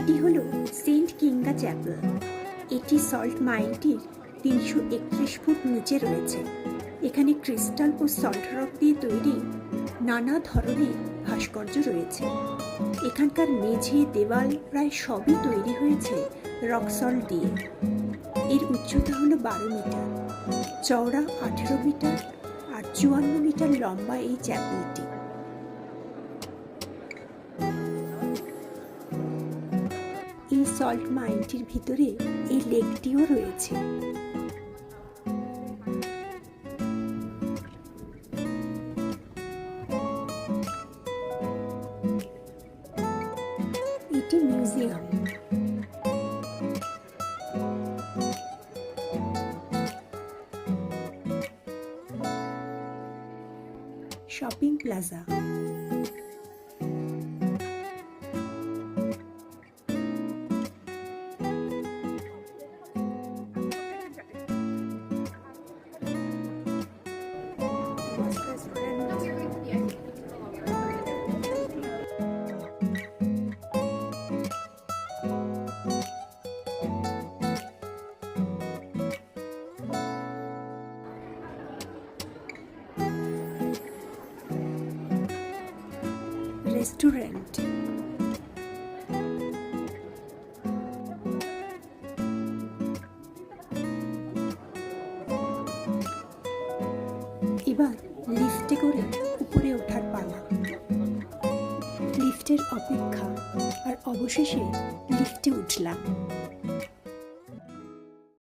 এটি হলো Saint কিঙ্গা chapel. এটি সল্ট মাইনটির 331 ফুট নিচে রয়েছে। এখানে ক্রিস্টাল ও সল্ট রক দিয়ে তৈরি নানা ধরনের ভাস্কর্য রয়েছে। এখানকার মেঝে, দেওয়াল প্রায় সবই তৈরি হয়েছে রক সল্ট দিয়ে। এর উচ্চতা হলো 12 মিটার, চওড়া 18 মিটার আর 54 মিটার লম্বা এই চ্যাপেলটি। এই সল্ট মাইনটির ভিতরে এই লেকটিও রয়েছে। এটি মিউজিয়াম। Shopping plaza. রেস্টুরেন্ট। এবার লিফটে করে উপরে ওঠার পালা। লিফটের অপেক্ষা, আর অবশেষে লিফটে উঠলাম।